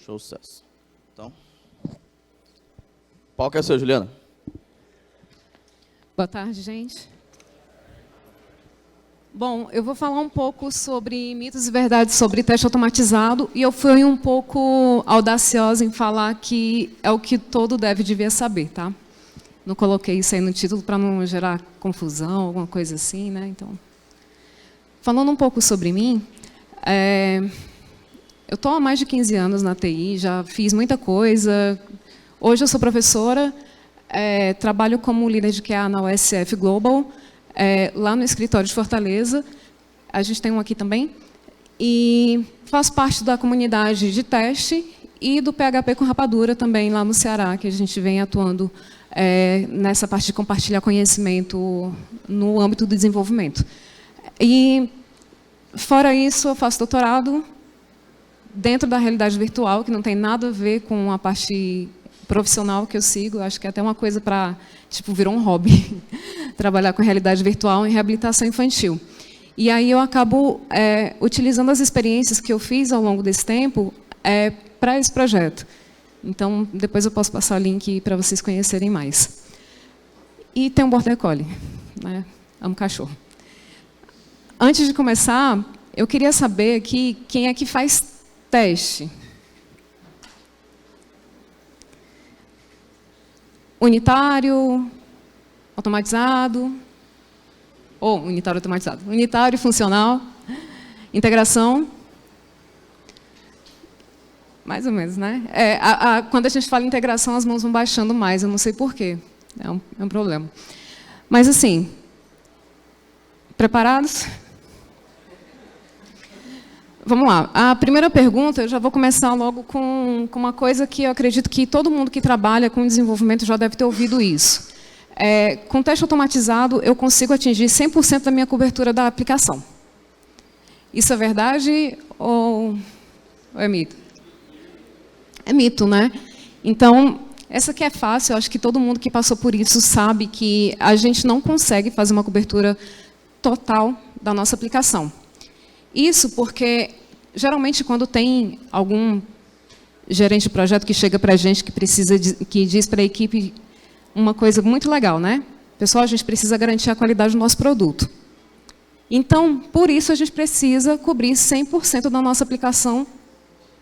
Show, sucesso. Então, o palco é seu, Juliana. Boa tarde, gente. Bom, eu vou falar um pouco sobre mitos e verdades sobre teste automatizado, e eu fui um pouco audaciosa em falar que é o que todo devia saber, tá? Não coloquei isso aí no título para não gerar confusão, alguma coisa assim, né? Então, falando um pouco sobre mim, eu estou há mais de 15 anos na TI, já fiz muita coisa. Hoje eu sou professora, trabalho como líder de QA na USF Global, lá no escritório de Fortaleza. A gente tem um aqui também. E faço parte da comunidade de teste e do PHP com rapadura também, lá no Ceará, que a gente vem atuando nessa parte de compartilhar conhecimento no âmbito do desenvolvimento. E, fora isso, eu faço doutorado dentro da realidade virtual, que não tem nada a ver com a parte profissional que eu sigo. Acho que é até uma coisa para, tipo, virou um hobby, trabalhar com realidade virtual em reabilitação infantil. E aí eu acabo utilizando as experiências que eu fiz ao longo desse tempo para esse projeto. Então, depois eu posso passar o link para vocês conhecerem mais. E tem um Border Collie, né? Amo cachorro. Antes de começar, eu queria saber aqui quem é que faz teste. Unitário, automatizado, ou unitário automatizado. Unitário, funcional, integração. Mais ou menos, né? Quando a gente fala em integração, as mãos vão baixando mais, eu não sei porquê. É um problema. Mas, assim, preparados? Vamos lá. A primeira pergunta, eu já vou começar logo com uma coisa que eu acredito que todo mundo que trabalha com desenvolvimento já deve ter ouvido isso. Com teste automatizado, eu consigo atingir 100% da minha cobertura da aplicação. Isso é verdade ou é mito? É mito, né? Então, essa aqui é fácil, eu acho que todo mundo que passou por isso sabe que a gente não consegue fazer uma cobertura total da nossa aplicação. Isso porque, geralmente, quando tem algum gerente de projeto que chega para a gente, que diz para a equipe uma coisa muito legal, né? Pessoal, a gente precisa garantir a qualidade do nosso produto. Então, por isso, a gente precisa cobrir 100% da nossa aplicação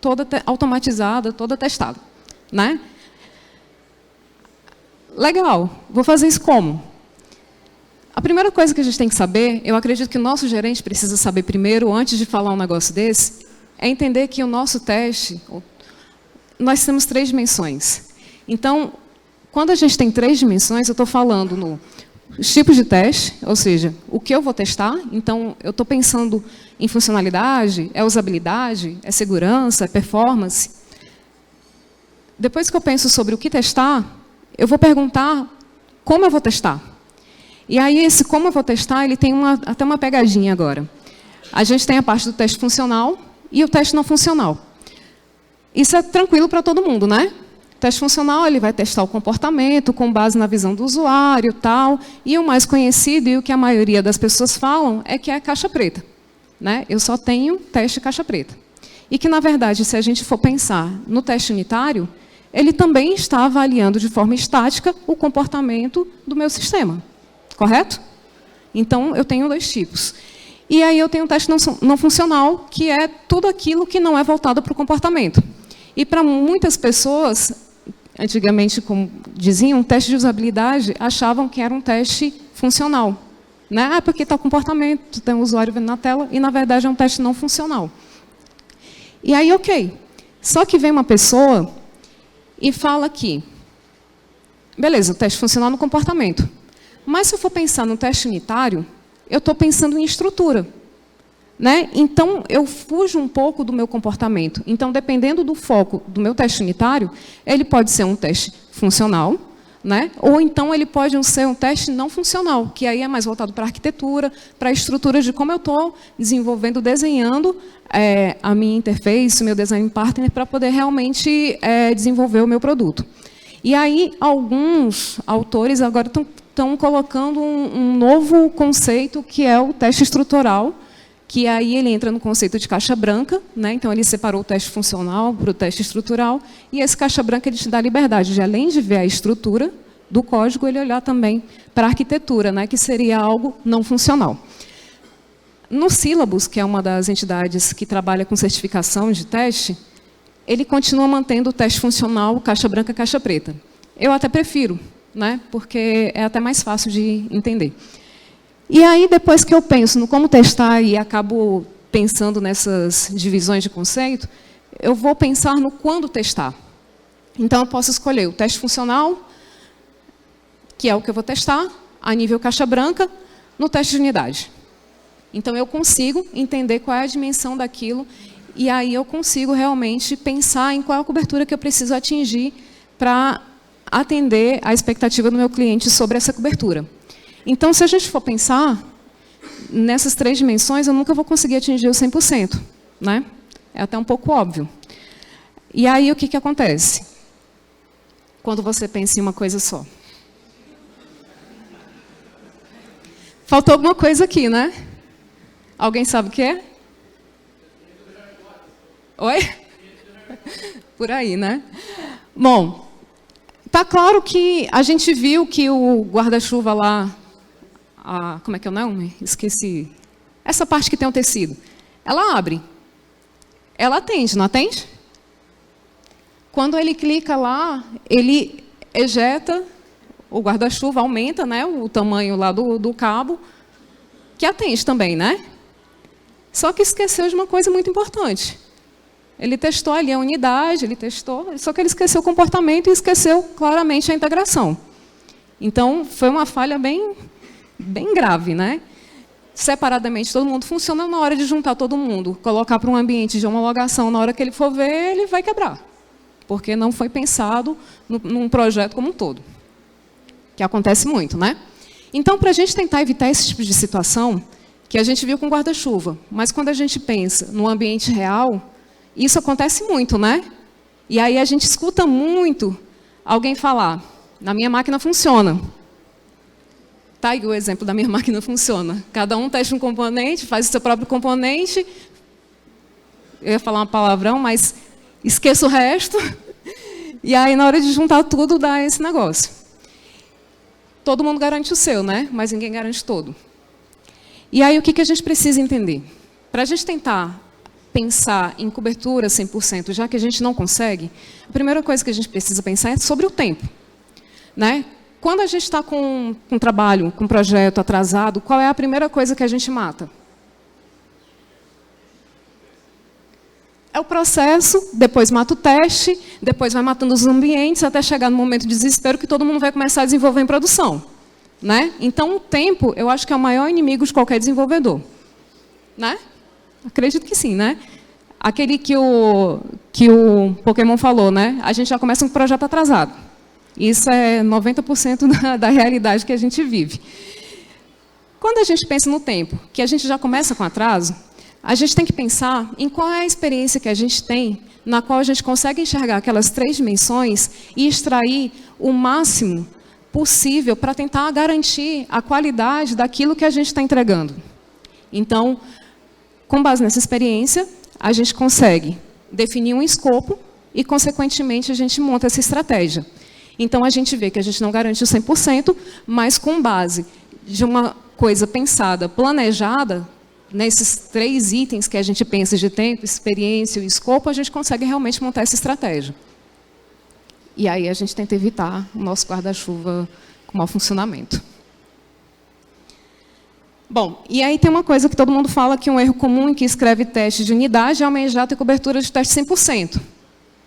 toda automatizada, toda testada, né? Legal, vou fazer isso como? A primeira coisa que a gente tem que saber, eu acredito que o nosso gerente precisa saber primeiro, antes de falar um negócio desse, é entender que o nosso teste, nós temos 3 dimensões. Então, quando a gente tem 3 dimensões, eu estou falando nos tipos de teste, ou seja, o que eu vou testar. Então, eu estou pensando em funcionalidade, usabilidade, segurança, performance. Depois que eu penso sobre o que testar, eu vou perguntar como eu vou testar. E aí, esse como eu vou testar, ele tem até uma pegadinha agora. A gente tem a parte do teste funcional e o teste não funcional. Isso é tranquilo para todo mundo, né? O teste funcional, ele vai testar o comportamento com base na visão do usuário, tal. E o mais conhecido, e o que a maioria das pessoas falam, é que é caixa preta, né? Eu só tenho teste caixa preta. E que, na verdade, se a gente for pensar no teste unitário, ele também está avaliando de forma estática o comportamento do meu sistema. Correto? Então, eu tenho 2 tipos. E aí eu tenho o teste não funcional, que é tudo aquilo que não é voltado para o comportamento. E para muitas pessoas, antigamente, como diziam, teste de usabilidade, achavam que era um teste funcional, né? Porque está o comportamento, tem o usuário vendo na tela, e, na verdade, é um teste não funcional. E aí, ok. Só que vem uma pessoa e fala que, beleza, o teste funcional no comportamento. Mas, se eu for pensar no teste unitário, eu estou pensando em estrutura, né? Então, eu fujo um pouco do meu comportamento. Então, dependendo do foco do meu teste unitário, ele pode ser um teste funcional, né? Ou então ele pode ser um teste não funcional, que aí é mais voltado para a arquitetura, para a estrutura de como eu estou desenvolvendo, desenhando a minha interface, o meu design partner, para poder realmente desenvolver o meu produto. E aí, alguns autores agora estão colocando um novo conceito, que é o teste estrutural, que aí ele entra no conceito de caixa branca, né? Então ele separou o teste funcional para o teste estrutural, e esse caixa branca ele te dá a liberdade de, além de ver a estrutura do código, ele olhar também para a arquitetura, né? Que seria algo não funcional. No Syllabus, que é uma das entidades que trabalha com certificação de teste, ele continua mantendo o teste funcional caixa branca, caixa preta. Eu até prefiro, né? Porque é até mais fácil de entender. E aí, depois que eu penso no como testar e acabo pensando nessas divisões de conceito, eu vou pensar no quando testar. Então, eu posso escolher o teste funcional, que é o que eu vou testar, a nível caixa branca, no teste de unidade. Então, eu consigo entender qual é a dimensão daquilo, e aí eu consigo realmente pensar em qual é a cobertura que eu preciso atingir para atender a expectativa do meu cliente sobre essa cobertura. Então, se a gente for pensar nessas 3 dimensões, eu nunca vou conseguir atingir o 100%, né? É até um pouco óbvio. E aí, o que acontece? Quando você pensa em uma coisa só. Faltou alguma coisa aqui, né? Alguém sabe o que é? Oi? Por aí, né? Bom, tá claro que a gente viu que o guarda-chuva lá, como é que é o nome? Esqueci. Essa parte que tem o tecido. Ela abre. Ela atende, não atende? Quando ele clica lá, ele ejeta o guarda-chuva, aumenta, né, o tamanho lá do cabo, que atende também, né? Só que esqueceu de uma coisa muito importante. Ele testou ali a unidade, ele testou, só que ele esqueceu o comportamento e esqueceu claramente a integração. Então, foi uma falha bem grave, né? Separadamente, todo mundo funciona, na hora de juntar todo mundo, colocar para um ambiente de homologação, na hora que ele for ver, ele vai quebrar. Porque não foi pensado num projeto como um todo. Que acontece muito, né? Então, para a gente tentar evitar esse tipo de situação, que a gente viu com guarda-chuva, mas quando a gente pensa no ambiente real, isso acontece muito, né? E aí a gente escuta muito alguém falar, na minha máquina funciona. Tá aí o exemplo da minha máquina funciona. Cada um testa um componente, faz o seu próprio componente. Eu ia falar uma palavrão, mas esqueça o resto. E aí, na hora de juntar tudo, dá esse negócio. Todo mundo garante o seu, né? Mas ninguém garante todo. E aí, o que a gente precisa entender? Para a gente tentar pensar em cobertura 100%, já que a gente não consegue, a primeira coisa que a gente precisa pensar é sobre o tempo, né? Quando a gente está com um trabalho, com um projeto atrasado, qual é a primeira coisa que a gente mata? É o processo, depois mata o teste, depois vai matando os ambientes, até chegar no momento de desespero que todo mundo vai começar a desenvolver em produção, né? Então, o tempo, eu acho que é o maior inimigo de qualquer desenvolvedor, né? Acredito que sim, né? Aquele que o Pokémon falou, né? A gente já começa um projeto atrasado. Isso é 90% da realidade que a gente vive. Quando a gente pensa no tempo, que a gente já começa com atraso, a gente tem que pensar em qual é a experiência que a gente tem, na qual a gente consegue enxergar aquelas 3 dimensões e extrair o máximo possível para tentar garantir a qualidade daquilo que a gente está entregando. Então, com base nessa experiência, a gente consegue definir um escopo e, consequentemente, a gente monta essa estratégia. Então, a gente vê que a gente não garante o 100%, mas com base de uma coisa pensada, planejada, nesses 3 itens que a gente pensa de tempo, experiência e escopo, a gente consegue realmente montar essa estratégia. E aí a gente tenta evitar o nosso guarda-chuva com mau funcionamento. Bom, e aí tem uma coisa que todo mundo fala que um erro comum em que escreve teste de unidade é almejar ter cobertura de teste 100%,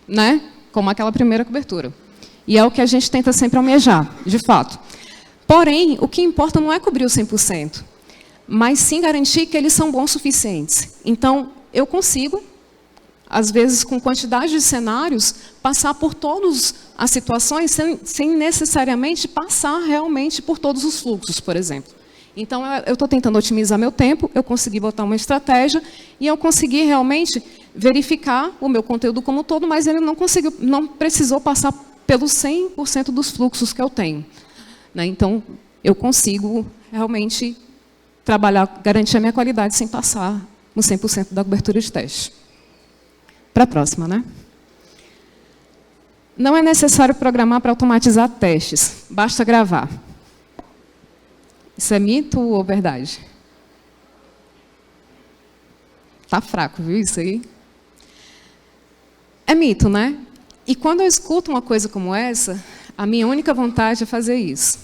né? Como aquela primeira cobertura. E é o que a gente tenta sempre almejar, de fato. Porém, o que importa não é cobrir o 100%, mas sim garantir que eles são bons o suficientes. Então, eu consigo, às vezes, com quantidade de cenários, passar por todas as situações sem necessariamente passar realmente por todos os fluxos, por exemplo. Então, eu estou tentando otimizar meu tempo, eu consegui botar uma estratégia e eu consegui realmente verificar o meu conteúdo como um todo, mas ele não precisou passar pelos 100% dos fluxos que eu tenho, né? Então, eu consigo realmente trabalhar, garantir a minha qualidade sem passar no 100% da cobertura de teste. Para a próxima, né? Não é necessário programar para automatizar testes, basta gravar. Isso é mito ou verdade? Tá fraco, viu isso aí? É mito, né? E quando eu escuto uma coisa como essa, a minha única vontade é fazer isso.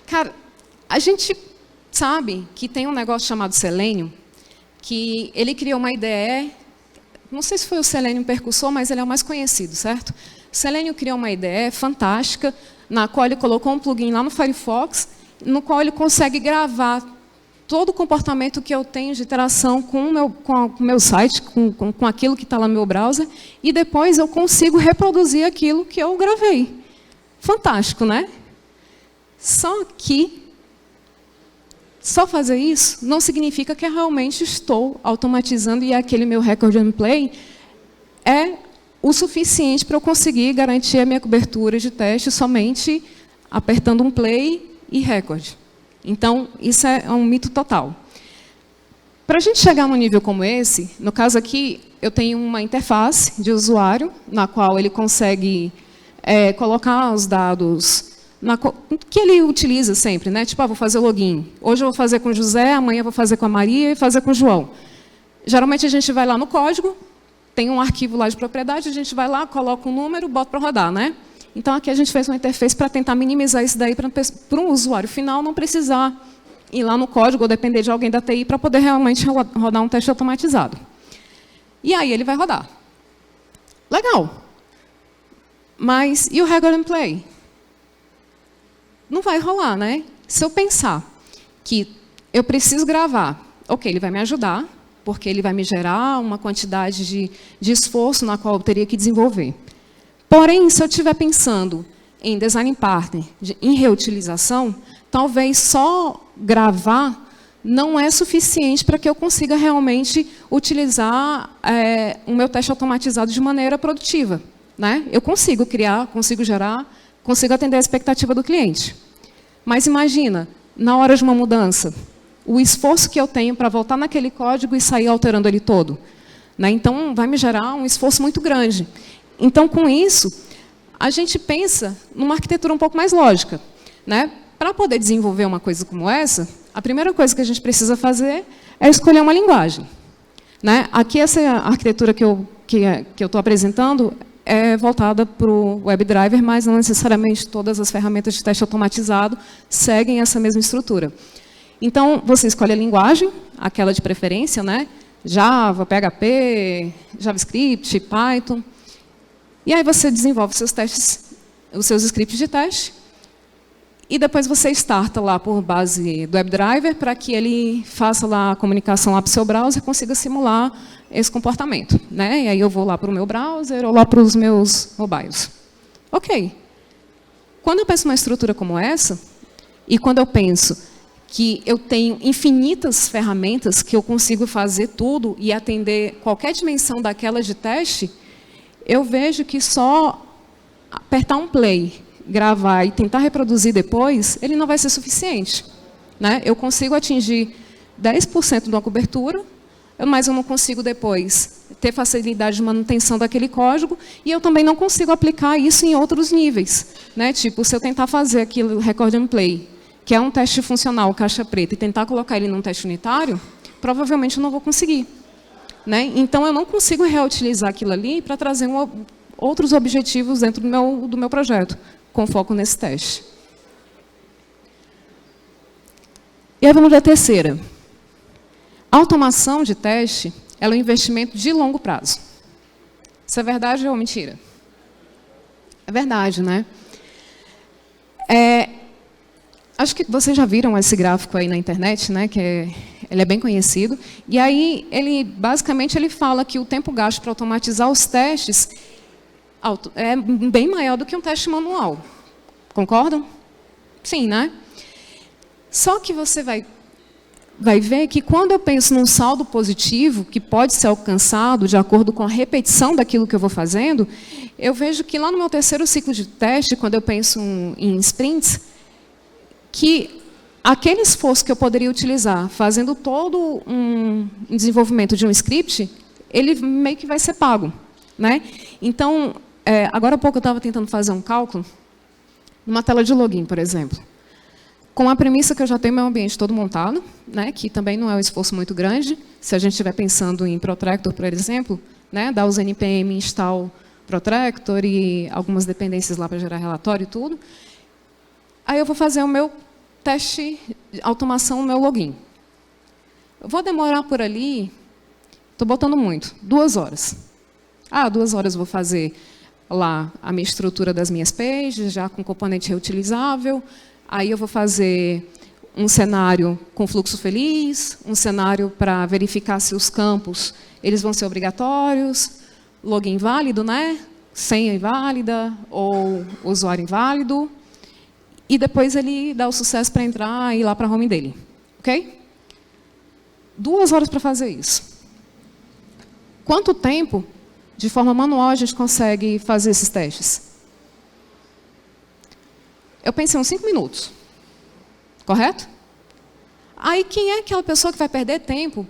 Cara, a gente sabe que tem um negócio chamado Selenium, que ele criou uma IDE, não sei se foi o Selenium Percussor, mas ele é o mais conhecido, certo? Selenium criou uma IDE fantástica, na qual ele colocou um plugin lá no Firefox, no qual ele consegue gravar todo o comportamento que eu tenho de interação com o meu site, com aquilo que está lá no meu browser, e depois eu consigo reproduzir aquilo que eu gravei. Fantástico, né? Só que só fazer isso não significa que eu realmente estou automatizando e aquele meu record and play é o suficiente para eu conseguir garantir a minha cobertura de teste somente apertando um play e record. Então, isso é um mito total. Para a gente chegar num nível como esse, no caso aqui, eu tenho uma interface de usuário, na qual ele consegue colocar os dados que ele utiliza sempre, né? Tipo, vou fazer o login. Hoje eu vou fazer com o José, amanhã eu vou fazer com a Maria e fazer com o João. Geralmente a gente vai lá no código, tem um arquivo lá de propriedade, a gente vai lá, coloca um número, bota para rodar, né? Então, aqui a gente fez uma interface para tentar minimizar isso daí para um usuário final não precisar ir lá no código ou depender de alguém da TI para poder realmente rodar um teste automatizado. E aí ele vai rodar. Legal. Mas e o record and play? Não vai rolar, né? Se eu pensar que eu preciso gravar, ok, ele vai me ajudar, porque ele vai me gerar uma quantidade de esforço na qual eu teria que desenvolver. Porém, se eu estiver pensando em design partner, em reutilização, talvez só gravar não é suficiente para que eu consiga realmente utilizar o meu teste automatizado de maneira produtiva, né? Eu consigo criar, consigo gerar, consigo atender a expectativa do cliente. Mas imagina, na hora de uma mudança, o esforço que eu tenho para voltar naquele código e sair alterando ele todo, né? Então, vai me gerar um esforço muito grande. Então, com isso, a gente pensa numa arquitetura um pouco mais lógica, né? Para poder desenvolver uma coisa como essa, a primeira coisa que a gente precisa fazer é escolher uma linguagem, né? Aqui, essa arquitetura que eu estou apresentando é voltada para o WebDriver, mas não necessariamente todas as ferramentas de teste automatizado seguem essa mesma estrutura. Então, você escolhe a linguagem, aquela de preferência, né? Java, PHP, JavaScript, Python. E aí você desenvolve seus testes, os seus scripts de teste, e depois você starta lá por base do WebDriver para que ele faça lá a comunicação lá para o seu browser e consiga simular esse comportamento, né? E aí eu vou lá para o meu browser ou lá para os meus mobiles. Ok. Quando eu penso numa estrutura como essa, e quando eu penso que eu tenho infinitas ferramentas que eu consigo fazer tudo e atender qualquer dimensão daquela de teste, eu vejo que só apertar um play, gravar e tentar reproduzir depois, ele não vai ser suficiente, né? Eu consigo atingir 10% de uma cobertura, mas eu não consigo depois ter facilidade de manutenção daquele código e eu também não consigo aplicar isso em outros níveis, né? Tipo, se eu tentar fazer aquilo record and play, que é um teste funcional, caixa preta, e tentar colocar ele num teste unitário, provavelmente eu não vou conseguir, né? Então, eu não consigo reutilizar aquilo ali para trazer outros objetivos dentro do meu projeto, com foco nesse teste. E aí vamos ver a terceira. A automação de teste ela é um investimento de longo prazo. Isso é verdade ou mentira? É verdade, né? Acho que vocês já viram esse gráfico aí na internet, né? Ele é bem conhecido. E aí, basicamente, ele fala que o tempo gasto para automatizar os testes é bem maior do que um teste manual. Concordam? Sim, né? Só que você vai ver que quando eu penso num saldo positivo, que pode ser alcançado de acordo com a repetição daquilo que eu vou fazendo, eu vejo que lá no meu terceiro ciclo de teste, quando eu penso em sprints, que aquele esforço que eu poderia utilizar fazendo todo um desenvolvimento de um script, ele meio que vai ser pago, né? Então, agora há pouco eu estava tentando fazer um cálculo numa tela de login, por exemplo. Com a premissa que eu já tenho meu ambiente todo montado, né, que também não é um esforço muito grande, se a gente estiver pensando em Protractor, por exemplo, né, dar os npm install Protractor e algumas dependências lá para gerar relatório e tudo. Aí eu vou fazer o meu teste de automação no meu login. Eu vou demorar por ali, estou botando muito, 2 horas. 2 horas eu vou fazer lá a minha estrutura das minhas pages, já com componente reutilizável. Aí eu vou fazer um cenário com fluxo feliz, um cenário para verificar se os campos eles vão ser obrigatórios, login válido, né? Senha inválida ou usuário inválido. E depois ele dá o sucesso para entrar e ir lá para a home dele. Ok? 2 horas para fazer isso. Quanto tempo, de forma manual, a gente consegue fazer esses testes? Eu pensei uns 5 minutos. Correto? Aí, quem é aquela pessoa que vai perder tempo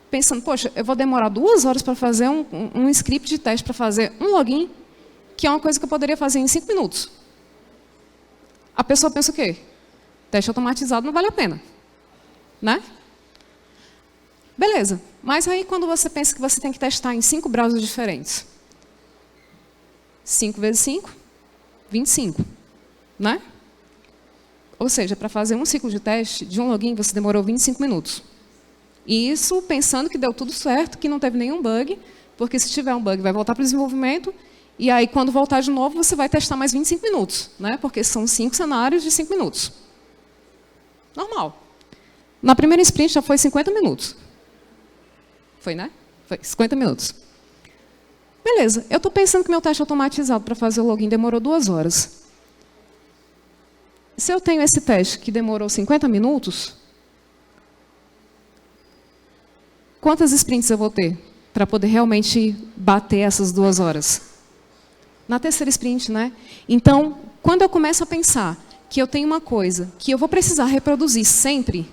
pensando, poxa, eu vou demorar 2 horas para fazer um script de teste para fazer um login, que é uma coisa que eu poderia fazer em 5 minutos. A pessoa pensa o quê? Teste automatizado não vale a pena. Né? Beleza. Mas aí, quando você pensa que você tem que testar em 5 browsers diferentes, 5 vezes 5, 25. Né? Ou seja, para fazer um ciclo de teste de um login, você demorou 25 minutos. E isso pensando que deu tudo certo, que não teve nenhum bug, porque se tiver um bug, vai voltar para o desenvolvimento, e aí, quando voltar de novo, você vai testar mais 25 minutos, né? Porque são 5 cenários de 5 minutos. Normal. Na primeira sprint já foi 50 minutos. Foi, né? Foi 50 minutos. Beleza, eu estou pensando que meu teste automatizado para fazer o login demorou 2 horas. Se eu tenho esse teste que demorou 50 minutos, quantas sprints eu vou ter para poder realmente bater essas 2 horas? Na terceira sprint, né? Então, quando eu começo a pensar que eu tenho uma coisa que eu vou precisar reproduzir sempre,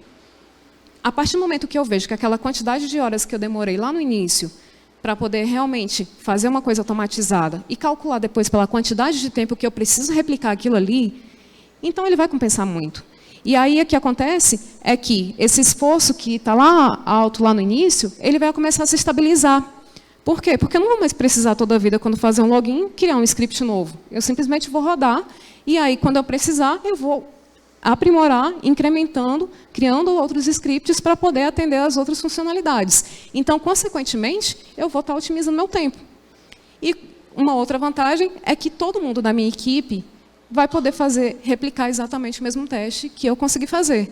a partir do momento que eu vejo que aquela quantidade de horas que eu demorei lá no início para poder realmente fazer uma coisa automatizada e calcular depois pela quantidade de tempo que eu preciso replicar aquilo ali, então ele vai compensar muito. E aí o que acontece é que esse esforço que está lá alto lá no início, ele vai começar a se estabilizar. Por quê? Porque eu não vou mais precisar toda a vida, quando fazer um login, criar um script novo. Eu simplesmente vou rodar, e aí, quando eu precisar, eu vou aprimorar, incrementando, criando outros scripts para poder atender às outras funcionalidades. Então, consequentemente, eu vou estar otimizando meu tempo. E uma outra vantagem é que todo mundo da minha equipe vai poder replicar exatamente o mesmo teste que eu consegui fazer.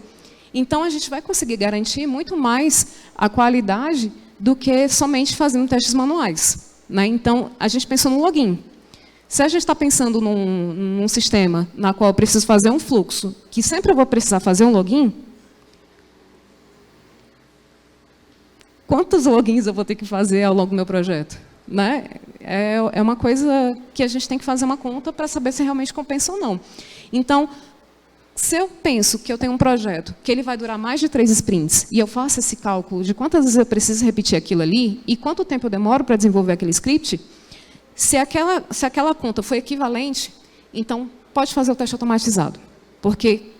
Então, a gente vai conseguir garantir muito mais a qualidade do que somente fazendo testes manuais. Né? Então, a gente pensou no login. Se a gente está pensando num sistema na qual eu preciso fazer um fluxo, que sempre eu vou precisar fazer um login, quantos logins eu vou ter que fazer ao longo do meu projeto? Né? É uma coisa que a gente tem que fazer uma conta para saber se realmente compensa ou não. Então, se eu penso que eu tenho um projeto que ele vai durar mais de 3 sprints, e eu faço esse cálculo de quantas vezes eu preciso repetir aquilo ali, e quanto tempo eu demoro para desenvolver aquele script, se aquela conta foi equivalente, então pode fazer o teste automatizado, porque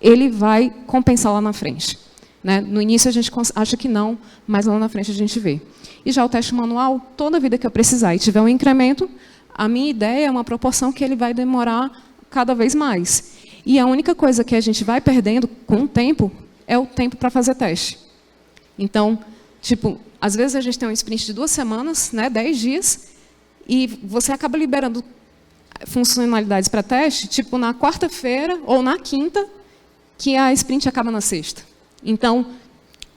ele vai compensar lá na frente. Né? No início a gente acha que não, mas lá na frente a gente vê. E já o teste manual, toda vida que eu precisar e tiver um incremento, a minha ideia é uma proporção que ele vai demorar cada vez mais. E a única coisa que a gente vai perdendo com o tempo é o tempo para fazer teste. Então, tipo, às vezes a gente tem um sprint de 2 semanas, né, 10 dias, e você acaba liberando funcionalidades para teste, tipo, na quarta-feira ou na quinta, que a sprint acaba na sexta. Então,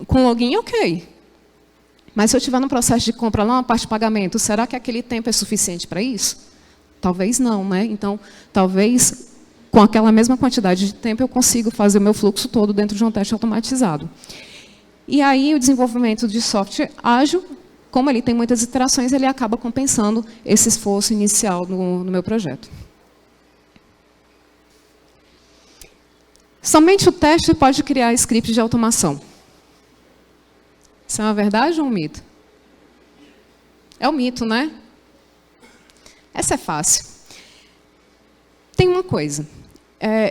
com login, ok. Mas se eu estiver no processo de compra lá, uma parte de pagamento, será que aquele tempo é suficiente para isso? Talvez não, né? Então, talvez, com aquela mesma quantidade de tempo, eu consigo fazer o meu fluxo todo dentro de um teste automatizado. E aí, o desenvolvimento de software ágil, como ele tem muitas iterações, ele acaba compensando esse esforço inicial no meu projeto. Somente o teste pode criar script de automação. Isso é uma verdade ou um mito? É um mito, né? Essa é fácil. Tem uma coisa.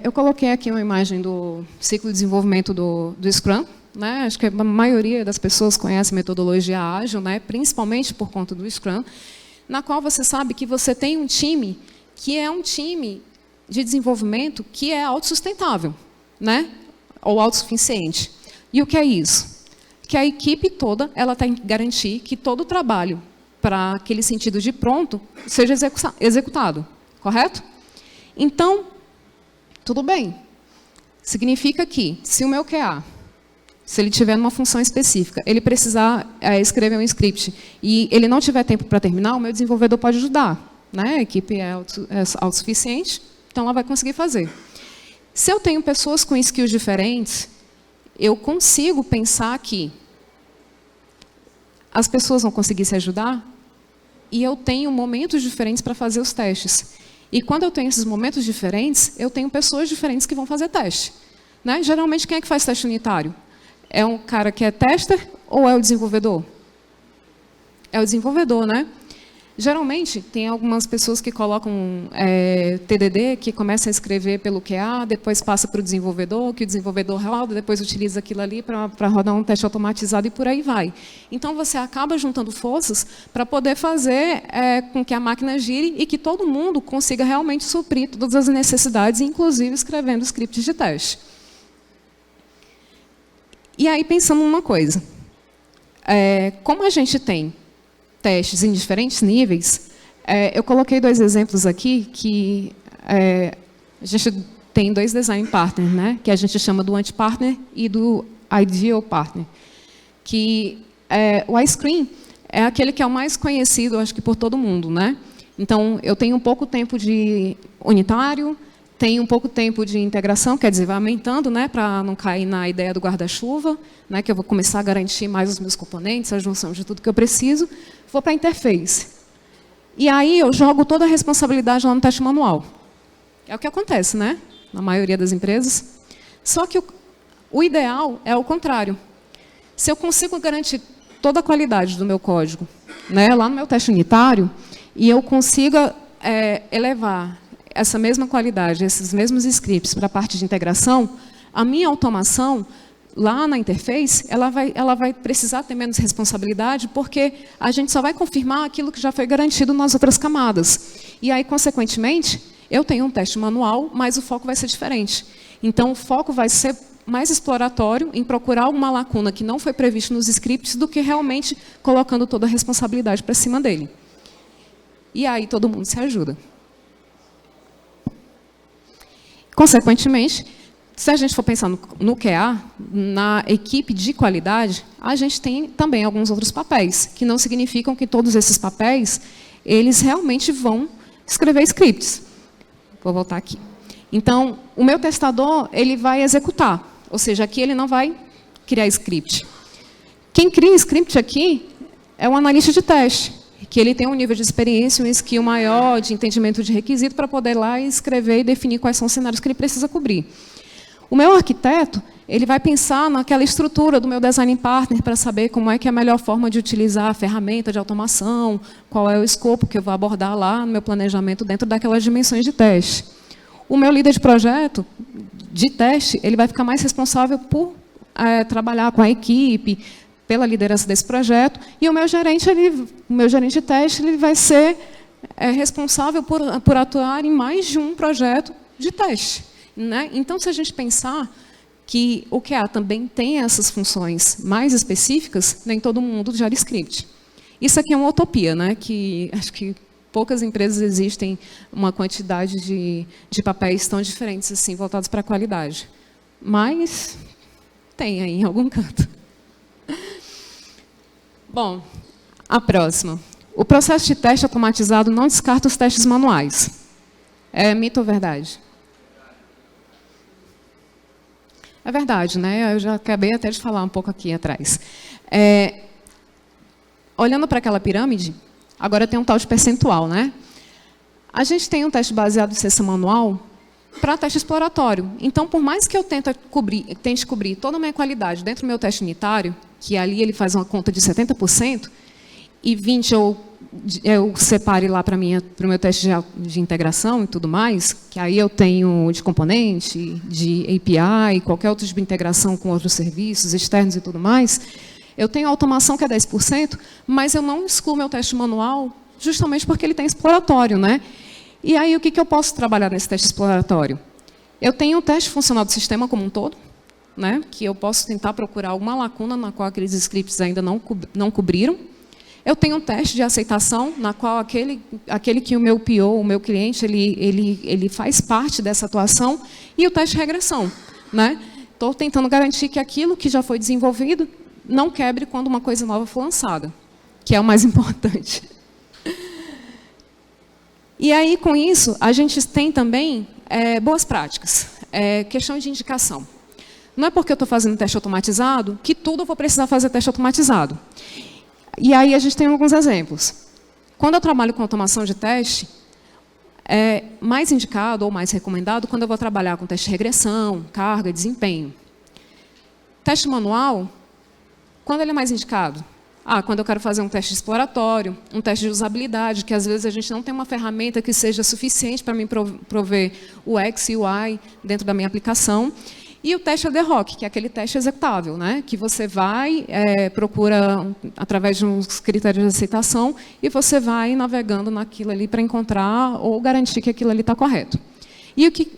Eu coloquei aqui uma imagem do ciclo de desenvolvimento do Scrum. Né? Acho que a maioria das pessoas conhece a metodologia ágil, né? Principalmente por conta do Scrum, na qual você sabe que você tem um time que é um time de desenvolvimento que é autossustentável, né? Ou autossuficiente. E o que é isso? Que a equipe toda ela tem que garantir que todo o trabalho para aquele sentido de pronto seja executado, correto? Então, tudo bem. Significa que, se o meu QA, se ele tiver numa função específica, ele precisar escrever um script e ele não tiver tempo para terminar, o meu desenvolvedor pode ajudar. Né? A equipe é autossuficiente, então ela vai conseguir fazer. Se eu tenho pessoas com skills diferentes, eu consigo pensar que as pessoas vão conseguir se ajudar e eu tenho momentos diferentes para fazer os testes. E quando eu tenho esses momentos diferentes, eu tenho pessoas diferentes que vão fazer teste. Né? Geralmente, quem é que faz teste unitário? É um cara que é tester ou é o desenvolvedor? É o desenvolvedor, né? Geralmente, tem algumas pessoas que colocam TDD, que começa a escrever pelo QA, depois passa para o desenvolvedor, que o desenvolvedor roda, depois utiliza aquilo ali para rodar um teste automatizado e por aí vai. Então, você acaba juntando forças para poder fazer com que a máquina gire e que todo mundo consiga realmente suprir todas as necessidades, inclusive escrevendo scripts de teste. E aí, pensando numa coisa, como a gente tem testes em diferentes níveis, eu coloquei 2 exemplos aqui, que a gente tem 2 design partners, né, que a gente chama do anti-partner e do ideal partner. Que o iScreen é aquele que é o mais conhecido, acho que por todo mundo. Né? Então, eu tenho um pouco tempo de unitário, tem um pouco tempo de integração, quer dizer, vai aumentando, né, para não cair na ideia do guarda-chuva, né, que eu vou começar a garantir mais os meus componentes, a junção de tudo que eu preciso, vou para a interface. E aí eu jogo toda a responsabilidade lá no teste manual. É o que acontece, né, na maioria das empresas. Só que o ideal é o contrário. Se eu consigo garantir toda a qualidade do meu código, né, lá no meu teste unitário, e eu consiga elevar essa mesma qualidade, esses mesmos scripts para a parte de integração, a minha automação, lá na interface, ela vai precisar ter menos responsabilidade, porque a gente só vai confirmar aquilo que já foi garantido nas outras camadas. E aí, consequentemente, eu tenho um teste manual, mas o foco vai ser diferente. Então, o foco vai ser mais exploratório em procurar alguma lacuna que não foi prevista nos scripts do que realmente colocando toda a responsabilidade para cima dele. E aí, todo mundo se ajuda. Consequentemente, se a gente for pensar no QA, na equipe de qualidade, a gente tem também alguns outros papéis, que não significam que todos esses papéis, eles realmente vão escrever scripts. Vou voltar aqui. Então, o meu testador, ele vai executar, ou seja, aqui ele não vai criar script. Quem cria script aqui é o analista de teste, que ele tem um nível de experiência, um skill maior de entendimento de requisito para poder ir lá e escrever e definir quais são os cenários que ele precisa cobrir. O meu arquiteto, ele vai pensar naquela estrutura do meu design partner para saber como é que é a melhor forma de utilizar a ferramenta de automação, qual é o escopo que eu vou abordar lá no meu planejamento dentro daquelas dimensões de teste. O meu líder de projeto, de teste, ele vai ficar mais responsável por trabalhar com a equipe, pela liderança desse projeto, e o meu gerente de teste, ele vai ser responsável por atuar em mais de um projeto de teste. Né? Então, se a gente pensar que o QA também tem essas funções mais específicas, nem todo mundo gera script. Isso aqui é uma utopia, né? Que acho que poucas empresas existem uma quantidade de papéis tão diferentes assim, voltados para a qualidade. Mas tem aí em algum canto. Bom, a próxima. O processo de teste automatizado não descarta os testes manuais. É mito ou verdade? É verdade, né? Eu já acabei até de falar um pouco aqui atrás. Olhando para aquela pirâmide, agora tem um tal de percentual, né? A gente tem um teste baseado em sessão manual para teste exploratório. Então, por mais que eu tente cobrir toda a minha qualidade dentro do meu teste unitário, que ali ele faz uma conta de 70%, e 20% eu separe lá para o meu teste de integração e tudo mais, que aí eu tenho de componente, de API, qualquer outro tipo de integração com outros serviços externos e tudo mais, eu tenho automação que é 10%, mas eu não excluo meu teste manual justamente porque ele tem exploratório, né? E aí, o que eu posso trabalhar nesse teste exploratório? Eu tenho o teste funcional do sistema como um todo, né? Que eu posso tentar procurar alguma lacuna na qual aqueles scripts ainda não cobriram. Eu tenho um teste de aceitação, na qual aquele que o meu PO, o meu cliente, ele faz parte dessa atuação, e o teste de regressão, né? Estou tentando garantir que aquilo que já foi desenvolvido não quebre quando uma coisa nova for lançada, que é o mais importante. E aí, com isso, a gente tem também boas práticas, questão de indicação. Não é porque eu estou fazendo teste automatizado que tudo eu vou precisar fazer teste automatizado. E aí a gente tem alguns exemplos. Quando eu trabalho com automação de teste, é mais indicado ou mais recomendado quando eu vou trabalhar com teste de regressão, carga, desempenho. Teste manual, quando ele é mais indicado? Quando eu quero fazer um teste exploratório, um teste de usabilidade, que às vezes a gente não tem uma ferramenta que seja suficiente para me prover o X e o Y dentro da minha aplicação. E o teste ad hoc, que é aquele teste executável, né? Que você vai, procura, através de uns critérios de aceitação, e você vai navegando naquilo ali para encontrar ou garantir que aquilo ali está correto. E o que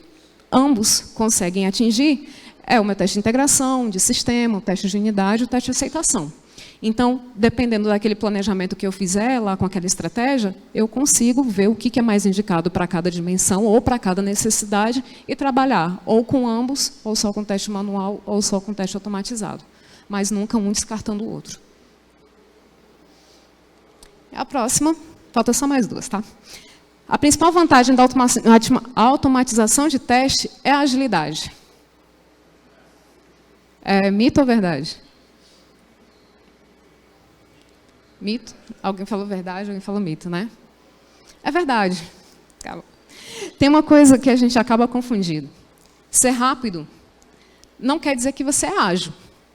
ambos conseguem atingir é o meu teste de integração, de sistema, o teste de unidade, o teste de aceitação. Então, dependendo daquele planejamento que eu fizer lá com aquela estratégia, eu consigo ver o que é mais indicado para cada dimensão ou para cada necessidade e trabalhar ou com ambos, ou só com teste manual, ou só com teste automatizado. Mas nunca um descartando o outro. A próxima, falta só mais duas, tá? A principal vantagem da automatização de teste é a agilidade. É mito ou verdade? Mito? Alguém falou verdade, alguém falou mito, né? É verdade. Tem uma coisa que a gente acaba confundindo. Ser rápido não quer dizer que você é ágil,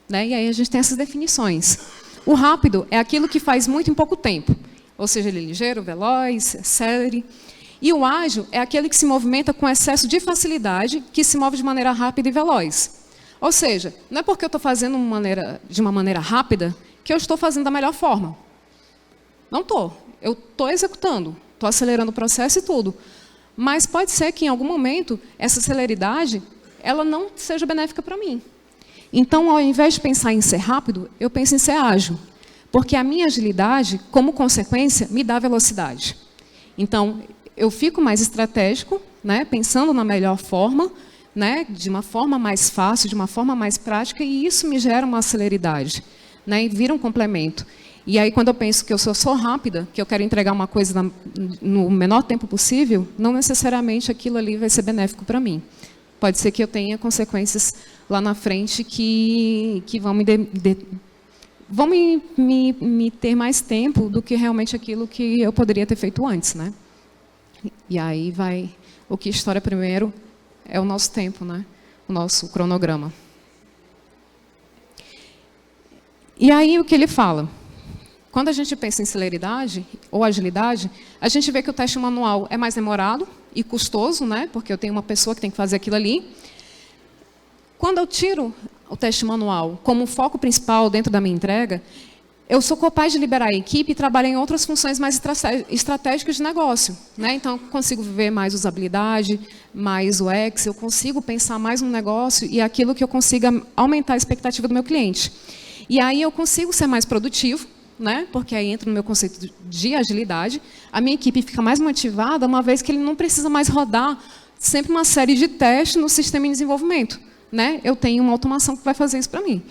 né? E aí a gente tem essas definições. O rápido é aquilo que faz muito em pouco tempo. Ou seja, ele é ligeiro, veloz, célere. E o ágil é aquele que se movimenta com excesso de facilidade, que se move de maneira rápida e veloz. Ou seja, não é porque eu estou fazendo de uma maneira rápida que eu estou fazendo da melhor forma. Não estou. Eu estou executando, estou acelerando o processo e tudo. Mas pode ser que, em algum momento, essa celeridade ela não seja benéfica para mim. Então, ao invés de pensar em ser rápido, eu penso em ser ágil. Porque a minha agilidade, como consequência, me dá velocidade. Então, eu fico mais estratégico, né, pensando na melhor forma, né, de uma forma mais fácil, de uma forma mais prática, e isso me gera uma celeridade, né, e vira um complemento. E aí, quando eu penso que eu sou rápida, que eu quero entregar uma coisa no menor tempo possível, não necessariamente aquilo ali vai ser benéfico para mim. Pode ser que eu tenha consequências lá na frente que vão me ter mais tempo do que realmente aquilo que eu poderia ter feito antes, né? E aí o que estoura primeiro é o nosso tempo, né? O nosso cronograma. E aí o que ele fala? Quando a gente pensa em celeridade ou agilidade, a gente vê que o teste manual é mais demorado e custoso, né? Porque eu tenho uma pessoa que tem que fazer aquilo ali. Quando eu tiro o teste manual como foco principal dentro da minha entrega, eu sou capaz de liberar a equipe e trabalhar em outras funções mais estratégicas de negócio, né? Então, eu consigo ver mais usabilidade, mais UX, eu consigo pensar mais no negócio e aquilo que eu consiga aumentar a expectativa do meu cliente. E aí eu consigo ser mais produtivo, né? Porque aí entra no meu conceito de agilidade, a minha equipe fica mais motivada, uma vez que ele não precisa mais rodar sempre uma série de testes no sistema em desenvolvimento, né? Eu tenho uma automação que vai fazer isso para mim.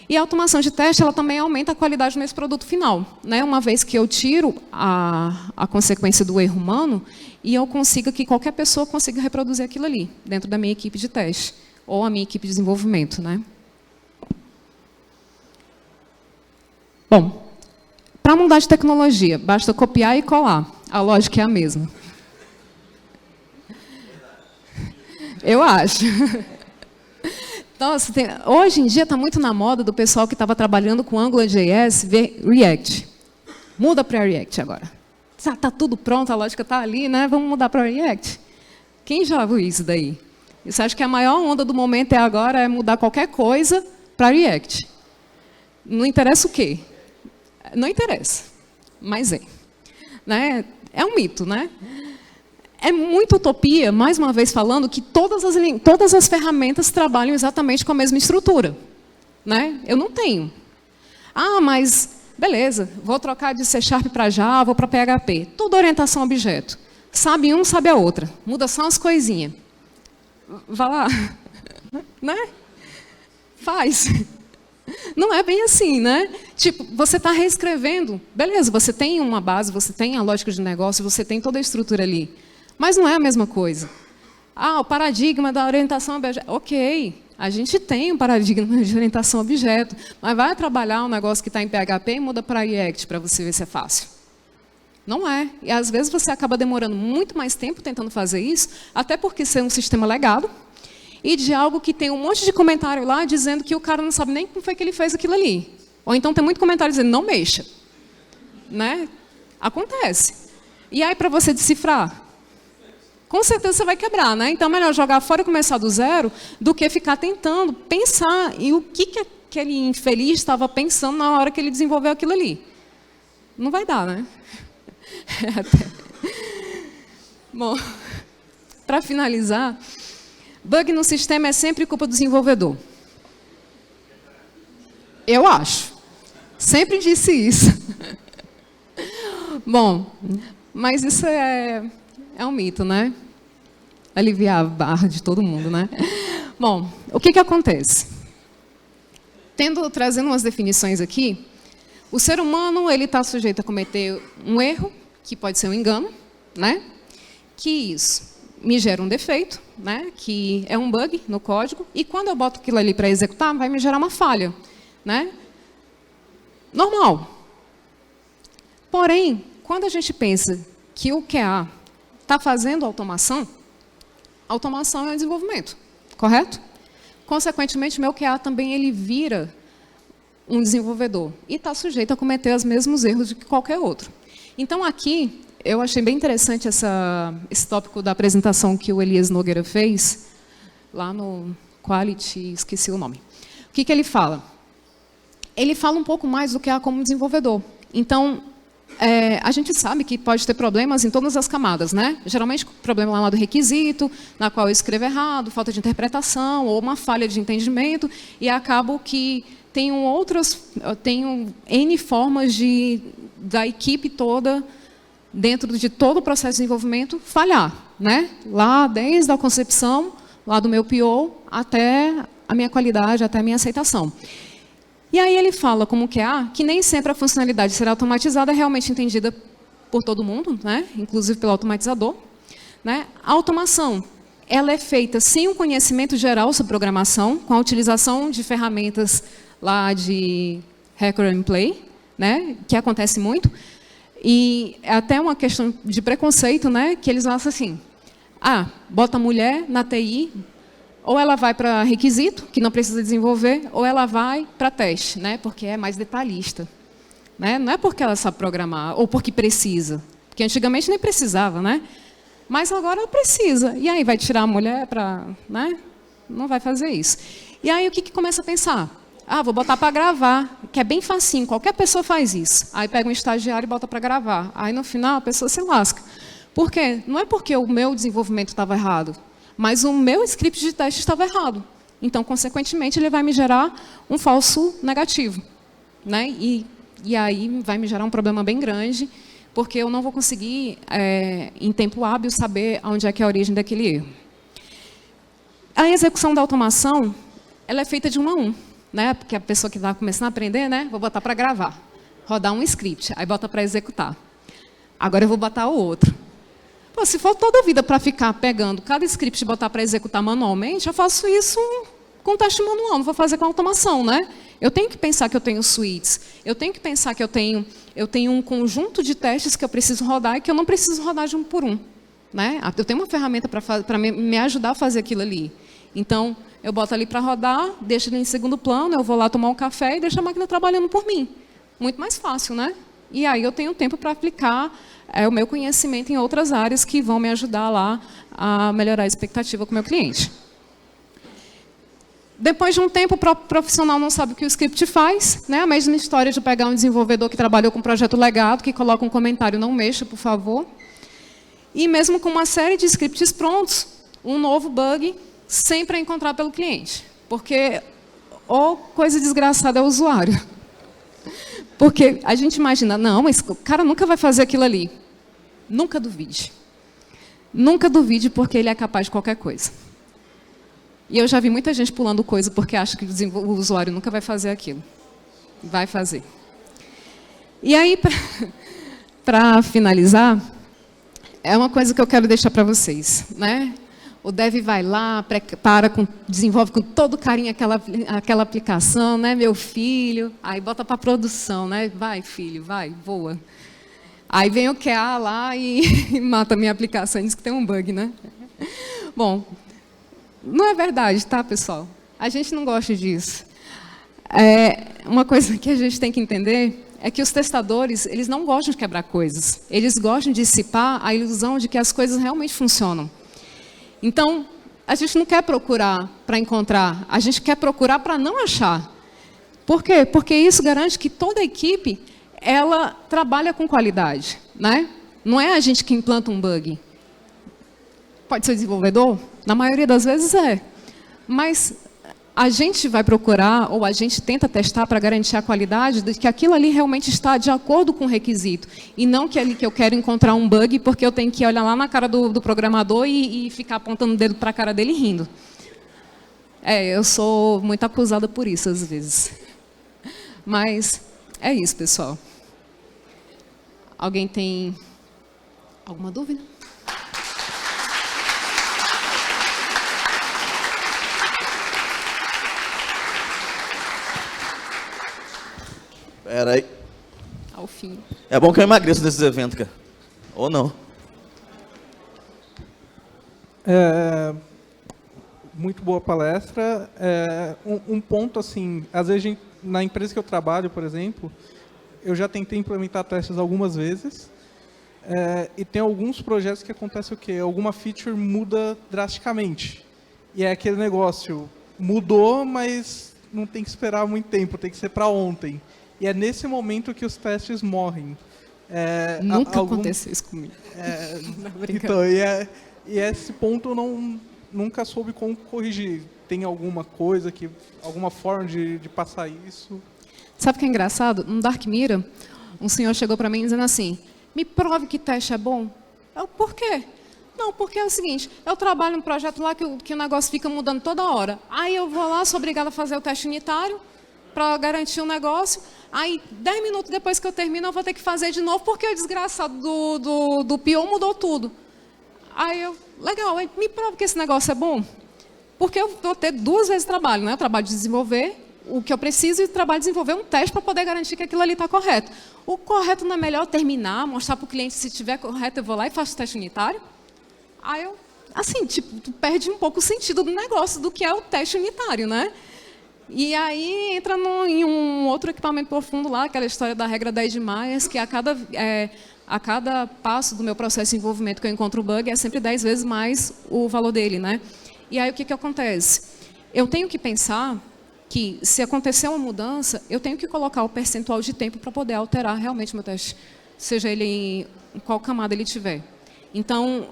E a automação de teste ela também aumenta a qualidade nesse produto final, né? Uma vez que eu tiro a consequência do erro humano e eu consiga que qualquer pessoa consiga reproduzir aquilo ali, dentro da minha equipe de teste, ou a minha equipe de desenvolvimento, né? Bom, para mudar de tecnologia, basta copiar e colar. A lógica é a mesma. Eu acho. Então, hoje em dia está muito na moda do pessoal que estava trabalhando com AngularJS ver React. Muda para React agora. Está tudo pronto, a lógica está ali, né? Vamos mudar para React. Quem já viu isso daí? Você acha que a maior onda do momento agora é mudar qualquer coisa para React? Não interessa o quê? Não interessa, mas é. Né? É um mito, né? É muita utopia, mais uma vez falando, que todas as ferramentas trabalham exatamente com a mesma estrutura. Né? Eu não tenho. Ah, mas, beleza, vou trocar de C# para Java ou para PHP. Tudo orientação a objeto. Sabe um, sabe a outra. Muda só umas coisinhas. Vá lá. Né? Faz. Não é bem assim, né? Tipo, você está reescrevendo. Beleza, você tem uma base, você tem a lógica de negócio, você tem toda a estrutura ali. Mas não é a mesma coisa. Ah, o paradigma da orientação a objeto. Ok, a gente tem um paradigma de orientação a objeto, mas vai trabalhar um negócio que está em PHP e muda para React para você ver se é fácil. Não é. E às vezes você acaba demorando muito mais tempo tentando fazer isso, até porque ser um sistema legado, e de algo que tem um monte de comentário lá dizendo que o cara não sabe nem como foi que ele fez aquilo ali. Ou então tem muito comentário dizendo, não mexa. Né? Acontece. E aí, para você decifrar? Com certeza você vai quebrar, né? Então, é melhor jogar fora e começar do zero do que ficar tentando pensar em o que aquele infeliz estava pensando na hora que ele desenvolveu aquilo ali. Não vai dar, né? Bom, para finalizar, bug no sistema é sempre culpa do desenvolvedor. Eu acho. Sempre disse isso. Bom, mas isso é um mito, né? Aliviar a barra de todo mundo, né? Bom, o que acontece? Trazendo umas definições aqui, o ser humano ele está sujeito a cometer um erro, que pode ser um engano, né? Que isso me gera um defeito, né? Que é um bug no código, e quando eu boto aquilo ali para executar, vai me gerar uma falha, né? Normal. Porém, quando a gente pensa que o QA está fazendo automação é desenvolvimento, correto? Consequentemente, meu QA também ele vira um desenvolvedor e está sujeito a cometer os mesmos erros de que qualquer outro. Então, aqui, eu achei bem interessante esse tópico da apresentação que o Elias Nogueira fez, lá no Quality, esqueci o nome. O que ele fala? Ele fala um pouco mais do QA como desenvolvedor. Então, a gente sabe que pode ter problemas em todas as camadas, né? Geralmente, problema lá do requisito, na qual eu escrevo errado, falta de interpretação, ou uma falha de entendimento, e acabo que tenho N formas da equipe toda, dentro de todo o processo de desenvolvimento, falhar, né? Lá, desde a concepção, lá do meu PO, até a minha qualidade, até a minha aceitação. E aí ele fala como QA que nem sempre a funcionalidade será automatizada é realmente entendida por todo mundo, né? Inclusive pelo automatizador. Né? A automação ela é feita sem um conhecimento geral sobre programação, com a utilização de ferramentas lá de hacker and play, né? Que acontece muito. E é até uma questão de preconceito, né? Que eles acham assim, bota mulher na TI, ou ela vai para requisito, que não precisa desenvolver, ou ela vai para teste, né? Porque é mais detalhista. Né? Não é porque ela sabe programar, ou porque precisa. Porque antigamente nem precisava, né? Mas agora precisa. E aí vai tirar a mulher para... Né? Não vai fazer isso. E aí o que começa a pensar? Vou botar para gravar, que é bem facinho, qualquer pessoa faz isso. Aí pega um estagiário e bota para gravar. Aí no final a pessoa se lasca. Por quê? Não é porque o meu desenvolvimento estava errado, mas o meu script de teste estava errado. Então, consequentemente, ele vai me gerar um falso negativo. Né? E aí vai me gerar um problema bem grande, porque eu não vou conseguir, em tempo hábil, saber onde é que é a origem daquele erro. A execução da automação ela é feita de 1 a 1. Né? Porque a pessoa que está começando a aprender, né? Vou botar para gravar, rodar um script, aí bota para executar. Agora eu vou botar o outro. Pô, se for toda a vida para ficar pegando cada script e botar para executar manualmente, eu faço isso com teste manual, não vou fazer com automação, né? Eu tenho que pensar que eu tenho suítes, eu tenho que pensar que eu tenho um conjunto de testes que eu preciso rodar e que eu não preciso rodar de um por um. né? Eu tenho uma ferramenta para me ajudar a fazer aquilo ali. Então, eu boto ali para rodar, deixo ele em segundo plano, eu vou lá tomar um café e deixo a máquina trabalhando por mim. Muito mais fácil, né? E aí eu tenho tempo para aplicar o meu conhecimento em outras áreas que vão me ajudar lá a melhorar a expectativa com o meu cliente. Depois de um tempo, o próprio profissional não sabe o que o script faz, né? A mesma história de pegar um desenvolvedor que trabalhou com um projeto legado, que coloca um comentário, não mexa, por favor. E mesmo com uma série de scripts prontos, um novo bug sempre é encontrado pelo cliente. Porque, ou coisa desgraçada é o usuário. Porque a gente imagina, não, mas o cara nunca vai fazer aquilo ali. Nunca duvide. Nunca duvide, porque ele é capaz de qualquer coisa. E eu já vi muita gente pulando coisa porque acha que o usuário nunca vai fazer aquilo. Vai fazer. E aí, para finalizar, é uma coisa que eu quero deixar para vocês, né? O dev vai lá, desenvolve com todo carinho aquela aplicação, né, meu filho? Aí bota para produção, né? Vai, filho, vai, voa. Aí vem o QA lá e mata a minha aplicação e diz que tem um bug, né? Bom, não é verdade, tá, pessoal? A gente não gosta disso. Uma coisa que a gente tem que entender é que os testadores, eles não gostam de quebrar coisas. Eles gostam de dissipar a ilusão de que as coisas realmente funcionam. Então, a gente não quer procurar para encontrar, a gente quer procurar para não achar. Por quê? Porque isso garante que toda a equipe ela trabalha com qualidade, né? Não é a gente que implanta um bug. Pode ser desenvolvedor? Na maioria das vezes é. Mas a gente vai procurar, ou a gente tenta testar para garantir a qualidade de que aquilo ali realmente está de acordo com o requisito. E não que ali que eu quero encontrar um bug porque eu tenho que olhar lá na cara do programador e ficar apontando o dedo para a cara dele e rindo. Eu sou muito acusada por isso às vezes. Mas é isso, pessoal. Alguém tem alguma dúvida? Pera aí. Ao fim. É bom que eu emagreça desses eventos, cara. Ou não. Muito boa palestra. Um ponto, assim, às vezes na empresa que eu trabalho, por exemplo, eu já tentei implementar testes algumas vezes, e tem alguns projetos que acontece o quê? Alguma feature muda drasticamente. E é aquele negócio, mudou, mas não tem que esperar muito tempo, tem que ser para ontem. E é nesse momento que os testes morrem. Nunca aconteceu isso comigo. Então, e esse ponto eu nunca soube como corrigir. Tem alguma coisa, alguma forma de passar isso? Sabe o que é engraçado? No Dark Mirror, um senhor chegou para mim dizendo assim, me prove que teste é bom. Por quê? Não, porque é o seguinte, eu trabalho num projeto lá que o negócio fica mudando toda hora. Aí eu vou lá, sou obrigada a fazer o teste unitário para garantir o negócio. Aí, 10 minutos depois que eu termino, eu vou ter que fazer de novo, porque o desgraçado do PO mudou tudo. Aí eu, legal, me prova que esse negócio é bom. Porque eu vou ter 2 vezes trabalho, né? O trabalho de desenvolver o que eu preciso e o trabalho de desenvolver um teste para poder garantir que aquilo ali está correto. O correto não é melhor terminar, mostrar para o cliente se estiver correto, eu vou lá e faço o teste unitário? Aí eu, assim, tipo, tu perde um pouco o sentido do negócio, do que é o teste unitário, né? E aí entra em um outro equipamento profundo lá, aquela história da regra 10 de Myers, que a cada passo do meu processo de desenvolvimento que eu encontro o bug é sempre 10 vezes mais o valor dele, né? E aí o que acontece? Eu tenho que pensar que, se acontecer uma mudança, eu tenho que colocar o percentual de tempo para poder alterar realmente o meu teste, seja ele em qual camada ele tiver. Então,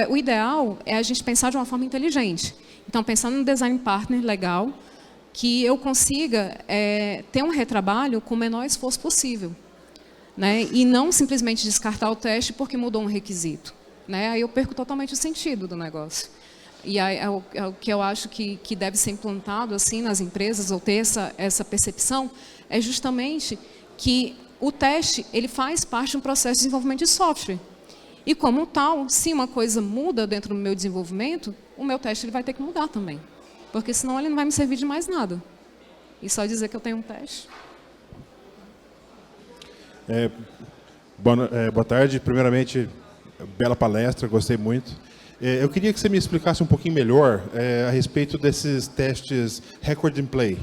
o ideal é a gente pensar de uma forma inteligente. Então, pensando no design partner legal, que eu consiga ter um retrabalho com o menor esforço possível, né? E não simplesmente descartar o teste porque mudou um requisito, né? Aí eu perco totalmente o sentido do negócio. E aí é o que eu acho que deve ser implantado assim nas empresas, ou ter essa percepção, é justamente que o teste ele faz parte de um processo de desenvolvimento de software. E como tal, se uma coisa muda dentro do meu desenvolvimento, o meu teste ele vai ter que mudar também. Porque senão ele não vai me servir de mais nada. E só dizer que eu tenho um teste. Boa tarde. Primeiramente, Bela palestra, gostei muito. Eu queria que você me explicasse um pouquinho melhor a respeito desses testes record and play.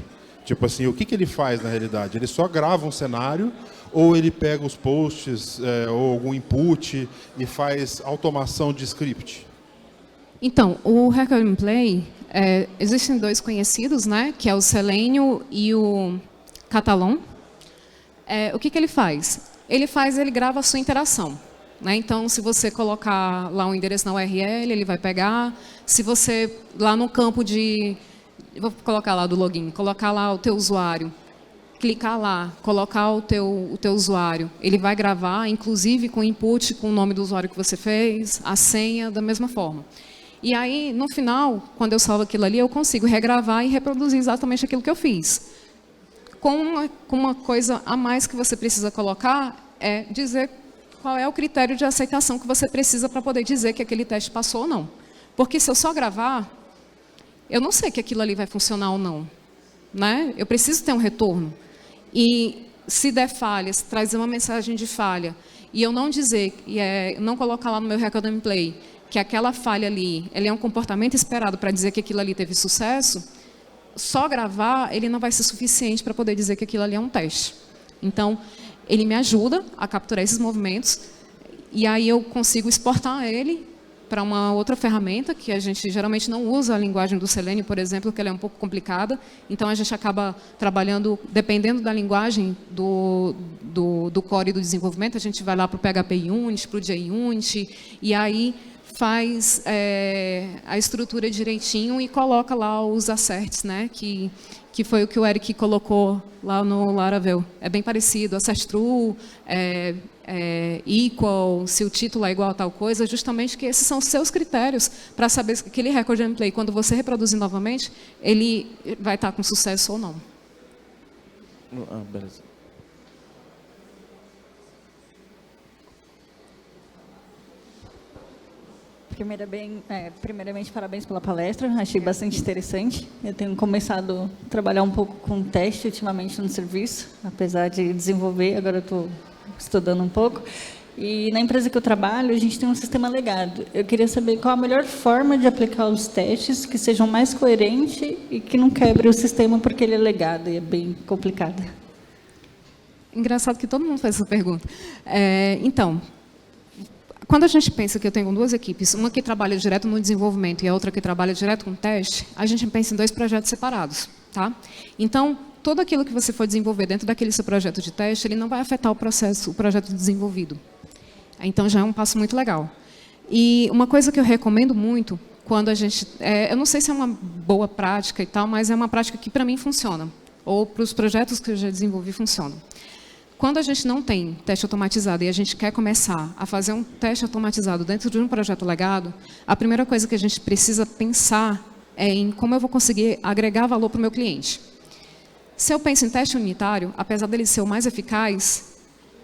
Tipo assim, o que ele faz na realidade? Ele só grava um cenário ou ele pega os posts ou algum input e faz automação de script? Então, o Record and Play, existem dois conhecidos, né, que é o Selenium e o Catalan. O que ele faz? Ele grava a sua interação. Né? Então, se você colocar lá um endereço na URL, ele vai pegar. Se você, lá no campo vou colocar lá do login, colocar lá o teu usuário, clicar lá, colocar o teu usuário, ele vai gravar, inclusive com input, com o nome do usuário que você fez, a senha, da mesma forma. E aí, no final, quando eu salvo aquilo ali, eu consigo regravar e reproduzir exatamente aquilo que eu fiz. Com uma coisa a mais que você precisa colocar, é dizer qual é o critério de aceitação que você precisa para poder dizer que aquele teste passou ou não. Porque se eu só gravar, eu não sei que aquilo ali vai funcionar ou não. Né? Eu preciso ter um retorno. E se der falha, se trazer uma mensagem de falha, e eu não dizer, não colocar lá no meu Record and Play, que aquela falha ali, ele é um comportamento esperado para dizer que aquilo ali teve sucesso, só gravar, ele não vai ser suficiente para poder dizer que aquilo ali é um teste. Então, ele me ajuda a capturar esses movimentos, e aí eu consigo exportar ele para uma outra ferramenta, que a gente geralmente não usa a linguagem do Selenium, por exemplo, que ela é um pouco complicada. Então, a gente acaba trabalhando, dependendo da linguagem do core do desenvolvimento, a gente vai lá para o PHP Unit, para o JUnit, e aí faz a estrutura direitinho e coloca lá os asserts, né, que foi o que o Eric colocou lá no Laravel. É bem parecido, assert true, equal, se o título é igual a tal coisa, justamente que esses são os seus critérios para saber se aquele record and play, quando você reproduzir novamente, ele vai estar com sucesso ou não. Beleza. Primeiramente, parabéns pela palestra, achei bastante interessante. Eu tenho começado a trabalhar um pouco com teste ultimamente no serviço, apesar de desenvolver, agora eu estou estudando um pouco. E na empresa que eu trabalho, a gente tem um sistema legado. Eu queria saber qual a melhor forma de aplicar os testes que sejam mais coerentes e que não quebre o sistema porque ele é legado e é bem complicado. Engraçado que todo mundo faz essa pergunta. Então, quando a gente pensa que eu tenho duas equipes, uma que trabalha direto no desenvolvimento e a outra que trabalha direto com teste, a gente pensa em dois projetos separados. Tá? Então, tudo aquilo que você for desenvolver dentro daquele seu projeto de teste, ele não vai afetar o projeto desenvolvido. Então, já é um passo muito legal. E uma coisa que eu recomendo muito, quando a gente... eu não sei se é uma boa prática e tal, mas é uma prática que, para mim, funciona. Ou para os projetos que eu já desenvolvi, funcionam. Quando a gente não tem teste automatizado e a gente quer começar a fazer um teste automatizado dentro de um projeto legado, a primeira coisa que a gente precisa pensar é em como eu vou conseguir agregar valor para o meu cliente. Se eu penso em teste unitário, apesar dele ser o mais eficaz,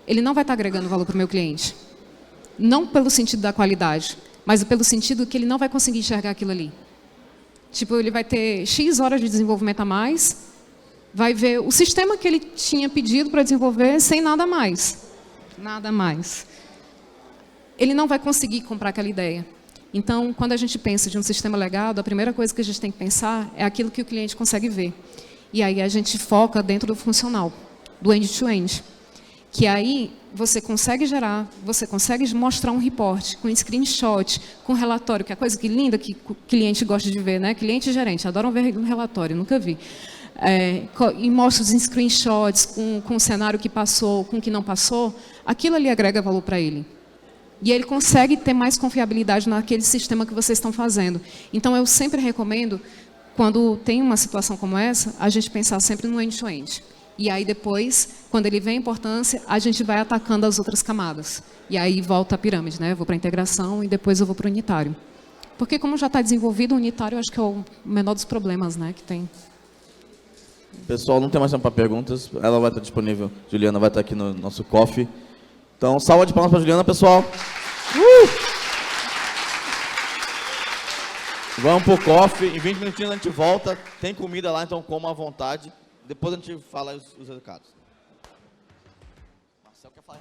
ele não vai estar agregando valor para o meu cliente. Não pelo sentido da qualidade, mas pelo sentido que ele não vai conseguir enxergar aquilo ali. Tipo, ele vai ter X horas de desenvolvimento a mais, vai ver o sistema que ele tinha pedido para desenvolver sem nada mais. Nada mais. Ele não vai conseguir comprar aquela ideia. Então, quando a gente pensa de um sistema legado, a primeira coisa que a gente tem que pensar é aquilo que o cliente consegue ver. E aí a gente foca dentro do funcional, do end-to-end. Que aí você consegue gerar, você consegue mostrar um report com screenshot, com relatório, que é a coisa que linda que o cliente gosta de ver, né? Cliente e gerente adoram ver um relatório, nunca vi. E mostra os screenshots com o cenário que passou, com o que não passou, aquilo ali agrega valor para ele. E ele consegue ter mais confiabilidade naquele sistema que vocês estão fazendo. Então, eu sempre recomendo, quando tem uma situação como essa, a gente pensar sempre no end-to-end. E aí, depois, quando ele vê a importância, a gente vai atacando as outras camadas. E aí volta a pirâmide, né? Eu vou para a integração e depois eu vou para o unitário. Porque, como já está desenvolvido, o unitário, eu acho que é o menor dos problemas, né, que tem. Pessoal, não tem mais tempo para perguntas. Ela vai estar disponível. Juliana vai estar aqui no nosso coffee. Então, salva de palmas para a Juliana, pessoal. Vamos pro coffee. Em 20 minutinhos a gente volta. Tem comida lá, então coma à vontade. Depois a gente fala os recados. Marcel quer falar.